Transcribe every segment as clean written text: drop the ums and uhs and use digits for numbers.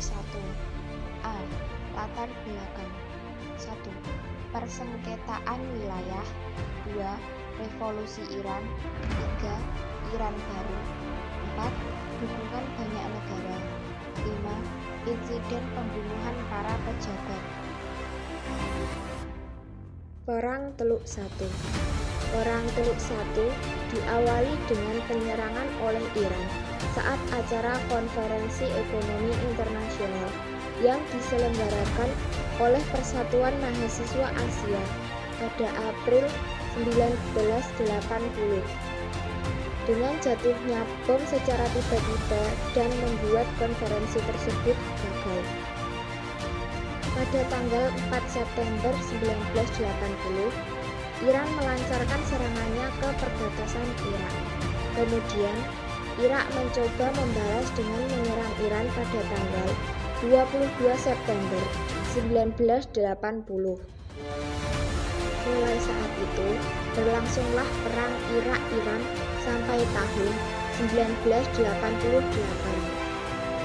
1. A. Latar belakang. 1. Persengketaan wilayah. 2. Revolusi Iran. 3. Iran baru. 4. Dukungan banyak negara. 5. Insiden pembunuhan para pejabat. Perang Teluk 1. Perang Teluk 1 diawali dengan penyerangan oleh Iran saat acara Konferensi Ekonomi Internasional yang diselenggarakan oleh Persatuan Mahasiswa Asia pada April 1980. Dengan jatuhnya bom secara tiba-tiba dan membuat konferensi tersebut gagal. Pada tanggal 4 September 1980, Iran melancarkan serangannya ke perbatasan Irak. Kemudian, Irak mencoba membalas dengan menyerang Iran pada tanggal 22 September 1980. Mulai saat itu, berlangsunglah perang Irak-Iran sampai tahun 1988.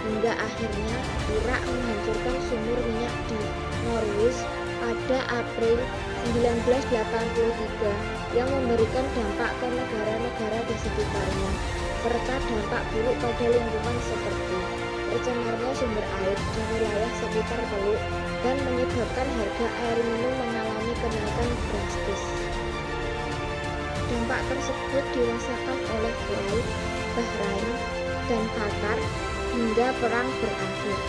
Hingga akhirnya Irak menghancurkan sumur minyak di Norwich pada April 1983 yang memberikan dampak ke negara-negara di sekitarnya, serta dampak buruk pada lingkungan seperti tercemarnya sumber air di wilayah sekitar teluk dan menyebabkan harga air minum mengalami kenaikan drastis. Dampak tersebut dirasakan oleh Kuwait, Bahrain, dan Qatar hingga perang berakhir.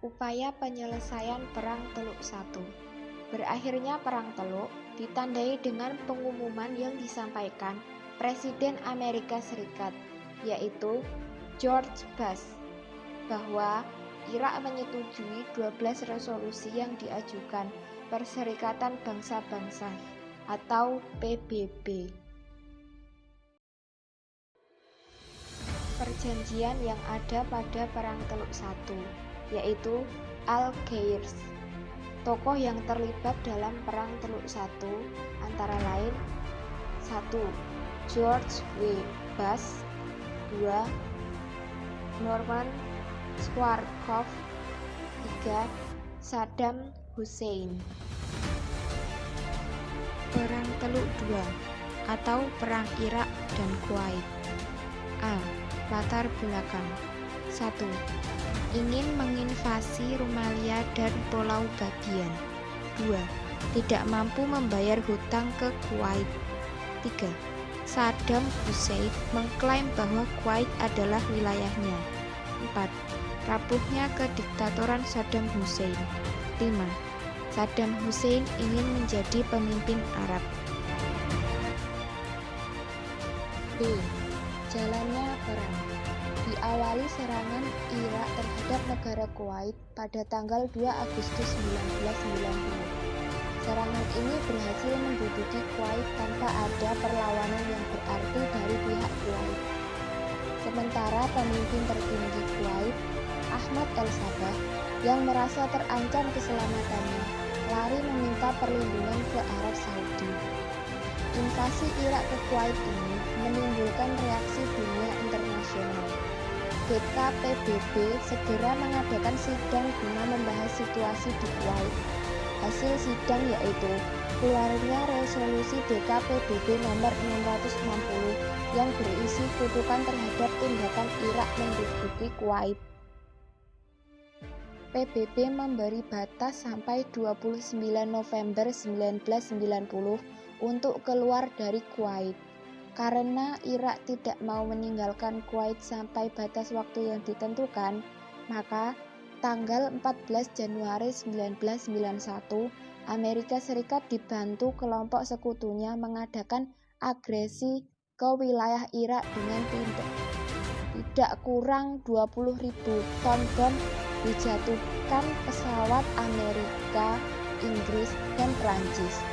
Upaya penyelesaian Perang Teluk 1. Berakhirnya Perang Teluk ditandai dengan pengumuman yang disampaikan Presiden Amerika Serikat, yaitu George Bush, bahwa Irak menyetujui 12 resolusi yang diajukan Perserikatan Bangsa-Bangsa atau PBB. Perjanjian yang ada pada Perang Teluk 1, yaitu Algiers. Tokoh yang terlibat dalam Perang Teluk 1 antara lain 1. George W. Bush. 2. Norman Schwarzkopf. 3. Saddam Hussein. Perang Teluk 2 atau Perang Irak dan Kuwait. A. Latar belakang. 1. Ingin menginvasi Rumelia dan Pulau Bagian. 2. Tidak mampu membayar hutang ke Kuwait. 3. Saddam Hussein mengklaim bahwa Kuwait adalah wilayahnya. 4. Rapuhnya kediktatoran Saddam Hussein. 5. Saddam Hussein ingin menjadi pemimpin Arab. B. Jalannya perang. Diawali serangan Irak terhadap negara Kuwait pada tanggal 2 Agustus 1990. Serangan ini berhasil menduduki Kuwait tanpa ada perlawanan yang berarti dari pihak Kuwait. Sementara pemimpin tertinggi Kuwait, Ahmad al-Sabah, yang merasa terancam keselamatannya, lari meminta perlindungan ke Arab Saudi. Invasi Irak ke Kuwait ini menimbulkan reaksi dunia internasional. DKPBB segera mengadakan sidang guna membahas situasi di Kuwait. Hasil sidang yaitu keluarnya resolusi DKPBB nomor 660 yang berisi kutukan terhadap tindakan Irak menduduki Kuwait. PBB memberi batas sampai 29 November 1990 untuk keluar dari Kuwait. Karena Irak tidak mau meninggalkan Kuwait sampai batas waktu yang ditentukan, maka tanggal 14 Januari 1991, Amerika Serikat dibantu kelompok sekutunya mengadakan agresi ke wilayah Irak dengan tidak kurang 20.000 ton bom dijatuhkan pesawat Amerika, Inggris, dan Prancis.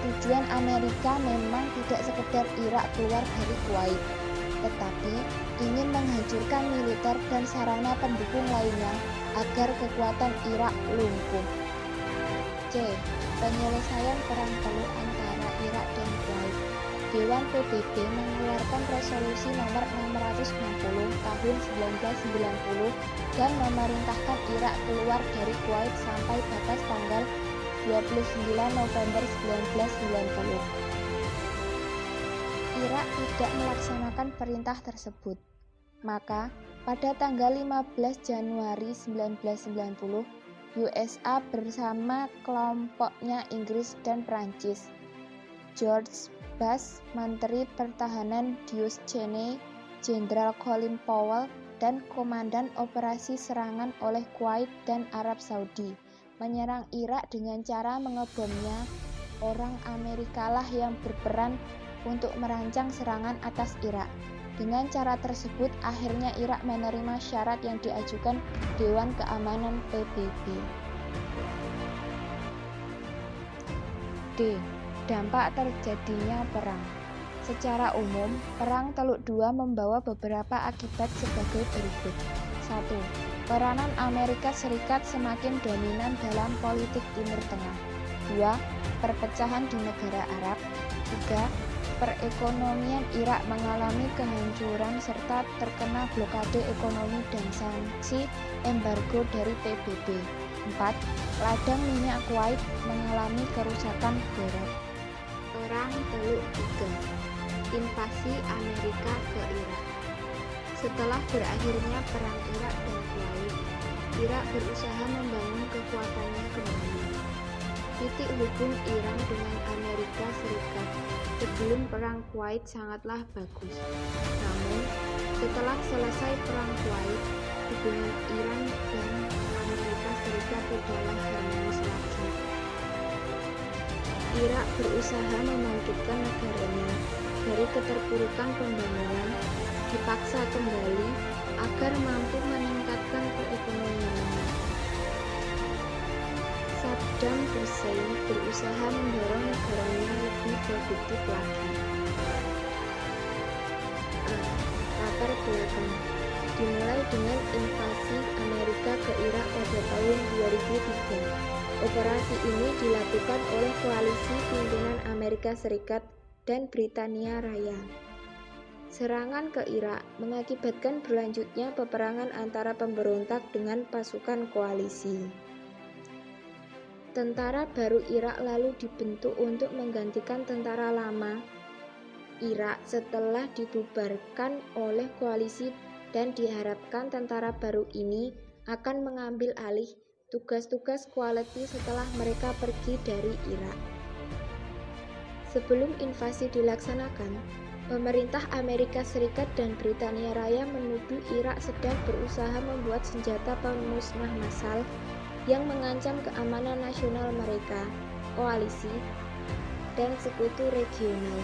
Tujuan Amerika memang tidak sekedar Irak keluar dari Kuwait, tetapi ingin menghancurkan militer dan sarana pendukung lainnya agar kekuatan Irak lumpuh. C. Penyelesaian Perang Teluk antara Irak dan Kuwait. B. Dewan PBB mengeluarkan resolusi nomor 660 tahun 1990 dan memerintahkan Irak keluar dari Kuwait sampai batas tanggal 29 November 1990. Irak tidak melaksanakan perintah tersebut. Maka, pada tanggal 15 Januari 1990, USA bersama kelompoknya Inggris dan Prancis, George Bush, Menteri Pertahanan Deuce Cheney, Jenderal Colin Powell, dan Komandan Operasi Serangan oleh Kuwait dan Arab Saudi, menyerang Irak dengan cara mengebomnya. Orang Amerikalah yang berperan untuk merancang serangan atas Irak. Dengan cara tersebut, akhirnya Irak menerima syarat yang diajukan Dewan Keamanan PBB. D. Dampak terjadinya perang. Secara umum, Perang Teluk II membawa beberapa akibat sebagai berikut. 1. Peranan Amerika Serikat semakin dominan dalam politik Timur Tengah. 2. Perpecahan di negara Arab. 3. Perekonomian Irak mengalami kehancuran serta terkena blokade ekonomi dan sanksi embargo dari PBB. 4. Ladang minyak Kuwait mengalami kerusakan berat. Perang Teluk III. Invasi Amerika ke Irak. Setelah berakhirnya Perang Irak dan Kuwait, Irak berusaha membangun kekuatannya kembali. Titik hubung Iran dengan Amerika Serikat sebelum Perang Kuwait sangatlah bagus. Namun, setelah selesai Perang Kuwait, hubungan Iran dan Amerika Serikat tidaklah harmonis lagi. Irak berusaha membangkitkan negaranya dari keterpurukan pembangunan, dipaksa kembali agar mampu meningkatkan perekonomiannya. Saddam Hussein berusaha mendorong negaranya lebih produktif lagi. Latar belakang dimulai dengan invasi Amerika ke Irak pada tahun 2003. Operasi ini dilakukan oleh koalisi pimpinan Amerika Serikat dan Britania Raya. Serangan ke Irak mengakibatkan berlanjutnya peperangan antara pemberontak dengan pasukan koalisi. Tentara baru Irak lalu dibentuk untuk menggantikan tentara lama Irak setelah dibubarkan oleh koalisi, dan diharapkan tentara baru ini akan mengambil alih tugas-tugas koalisi setelah mereka pergi dari Irak. Sebelum invasi dilaksanakan, pemerintah Amerika Serikat dan Britania Raya menuduh Irak sedang berusaha membuat senjata pemusnah massal yang mengancam keamanan nasional mereka, koalisi, dan sekutu regional.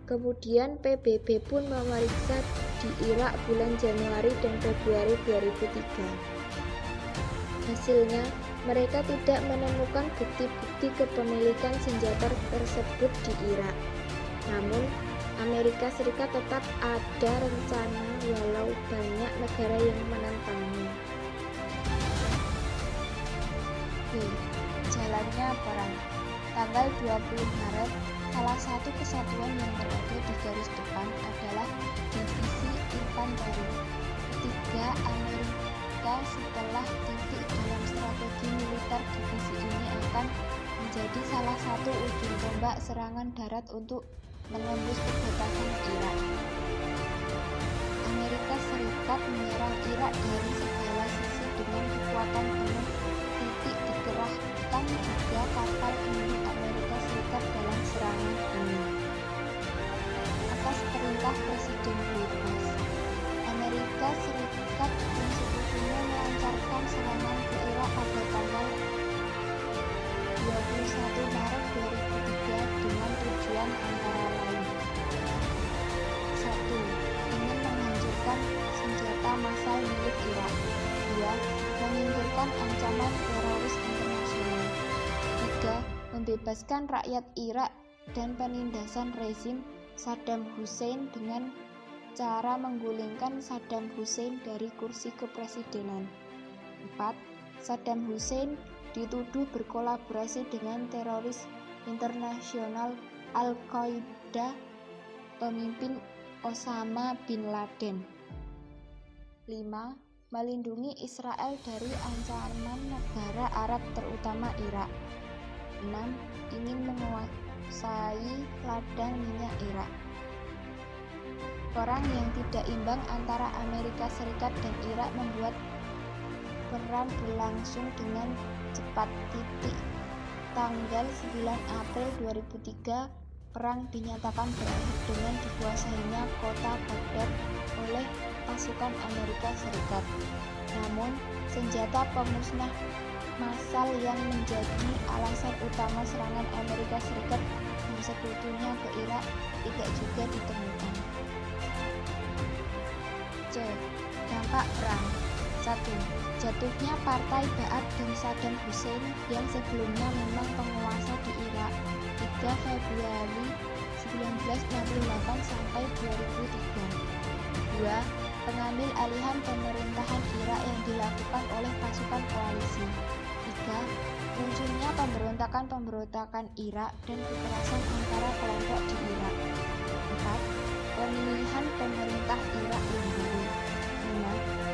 Kemudian PBB pun memeriksa di Irak bulan Januari dan Februari 2003. Hasilnya, mereka tidak menemukan bukti-bukti kepemilikan senjata tersebut di Irak. Namun, Amerika Serikat tetap ada rencana walau banyak negara yang menentangnya. Jalannya perang. Tanggal 20 Maret, salah satu kesatuan yang berada di garis depan adalah Divisi Infanteri Ketiga Amerika. Setelah titik dalam strategi militer, divisi ini akan menjadi salah satu ujung tombak serangan darat untuk menembus perbatasan Irak. Amerika Serikat menyerang Irak dari segala sisi dengan kekuatan penuh. Titik dikerahkan 3 kapal milik Amerika Serikat dalam serangan ini. Atas perintah Presiden Bush, Amerika Serikat dan sekutunya melancarkan serangan ke Irak pada tanggal 21 Maret 2003 dengan tujuan antara lain: 1. Ingin menghancurkan senjata massal milik Irak. 2. Menyingkirkan ancaman teroris internasional. 3. Membebaskan rakyat Irak dan penindasan rezim Saddam Hussein dengan cara menggulingkan Saddam Hussein dari kursi kepresidenan. 4. Saddam Hussein dituduh berkolaborasi dengan teroris internasional Al-Qaeda pemimpin Osama bin Laden. 5. Melindungi Israel dari ancaman negara Arab terutama Irak. 6. Ingin menguasai ladang minyak Irak. Perang yang tidak imbang antara Amerika Serikat dan Irak membuat perang berlangsung dengan cepat. Tanggal 9 April 2003, perang dinyatakan berakhir dengan dikuasainya kota Baghdad oleh pasukan Amerika Serikat. Namun, senjata pemusnah massal yang menjadi alasan utama serangan Amerika Serikat dan sekutunya ke Irak tidak juga ditemukan. C. Dampak perang. 1. Jatuhnya Partai Ba'ath dan Saddam Hussein yang sebelumnya memang penguasa di Irak 3 Februari 1968 sampai 2003. 2. Pengambil alihan pemerintahan Irak yang dilakukan oleh pasukan koalisi. 3. Munculnya pemberontakan Irak dan kekerasan antara kelompok di Irak. 4. Pemilihan pemerintah Irak yang baru. 5.